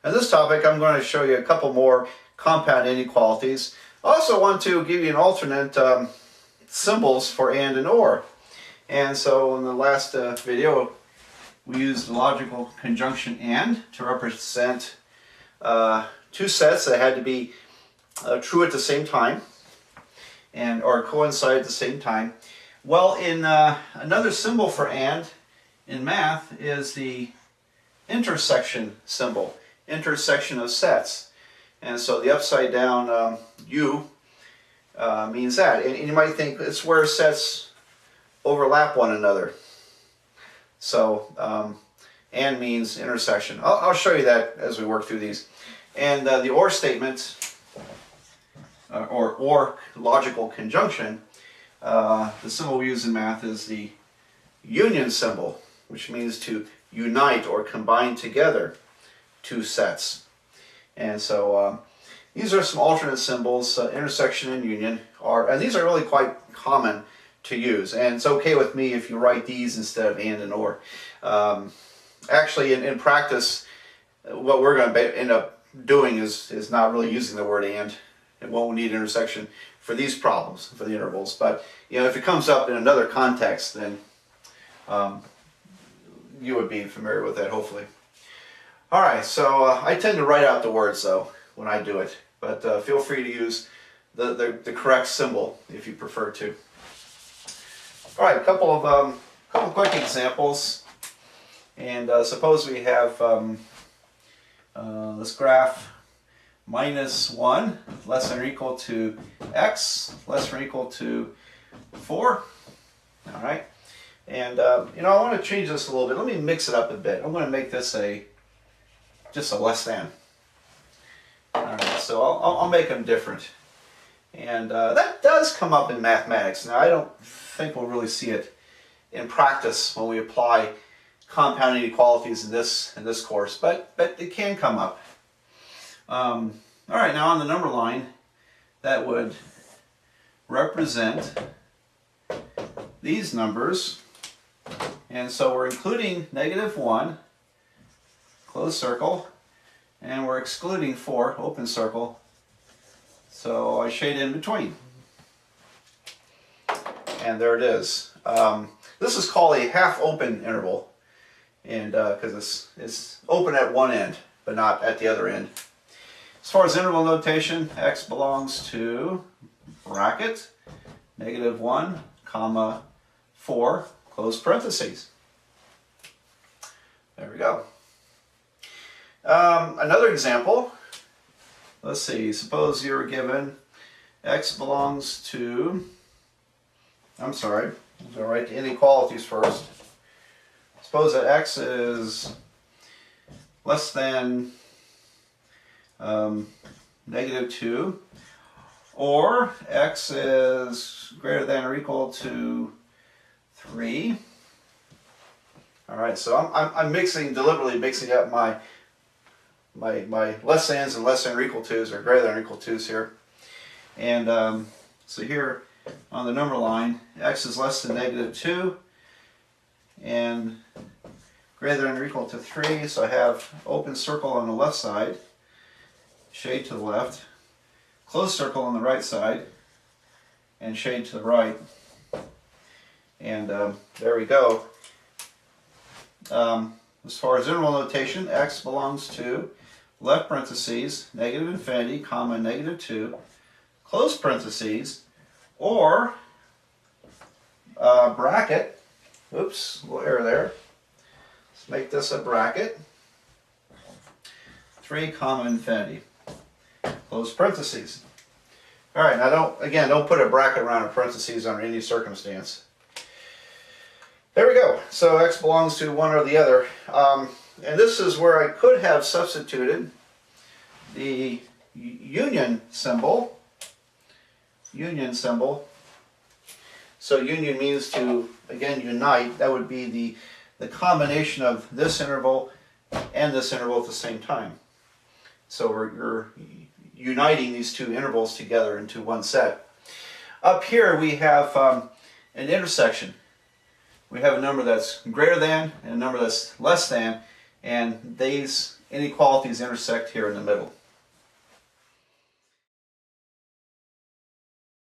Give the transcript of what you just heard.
In this topic, I'm going to show you a couple more compound inequalities. I also want to give you an alternate symbols for and or. And so in the last video, we used the logical conjunction and to represent two sets that had to be true at the same time or coincide at the same time. Well, in another symbol for and in math is the intersection symbol, intersection of sets. And so the upside down U means that. And you might think it's where sets overlap one another. So and means intersection. I'll show you that as we work through these. And the or statement, or logical conjunction, the symbol we use in math is the union symbol, which means to unite or combine together two sets. And so these are some alternate symbols, intersection and union, and these are really quite common to use. And it's okay with me if you write these instead of and or. Actually, in practice, what we're going to end up doing is not really using the word and. It won't need intersection for these problems, for the intervals. But if it comes up in another context, then you would be familiar with that, hopefully. All right, so I tend to write out the words, though, when I do it. But feel free to use the correct symbol if you prefer to. All right, a couple of quick examples. And suppose we have this graph -1 less than or equal to x less than or equal to 4. All right, and I want to change this a little bit. Let me mix it up a bit. I'm going to make this just a less than. All right, so I'll make them different, and that does come up in mathematics. Now I don't think we'll really see it in practice when we apply compound inequalities in this course, but it can come up. All right, now on the number line, that would represent these numbers, and so we're including -1, closed circle, and we're excluding 4, open circle, so I shade in between. And there it is. This is called a half-open interval, and because it's open at one end, but not at the other end. As far as interval notation, x belongs to bracket -1, comma 4, close parentheses. There we go. Another example. Let's see. Suppose you're given x belongs to. I'm sorry. I'm going to write the inequalities first. Suppose that x is less than -2, or x is greater than or equal to 3. All right, so I'm deliberately mixing up my less thans and less than or equal to's, or greater than or equal to's here. And so here on the number line, x is less than -2 and greater than or equal to 3. So I have open circle on the left side, shade to the left, closed circle on the right side, and shade to the right. And there we go. As far as interval notation, x belongs to left parentheses, -infinity, comma -2, close parentheses, or bracket. Oops, a little error there. Let's make this a bracket. 3, comma infinity. Close parentheses. All right, now don't put a bracket around a parentheses under any circumstance. There we go. So x belongs to one or the other. And this is where I could have substituted the union symbol. Union symbol. So union means to, again, unite. That would be the combination of this interval and this interval at the same time. So you're uniting these two intervals together into one set. Up here we have an intersection. We have a number that's greater than and a number that's less than, and these inequalities intersect here in the middle.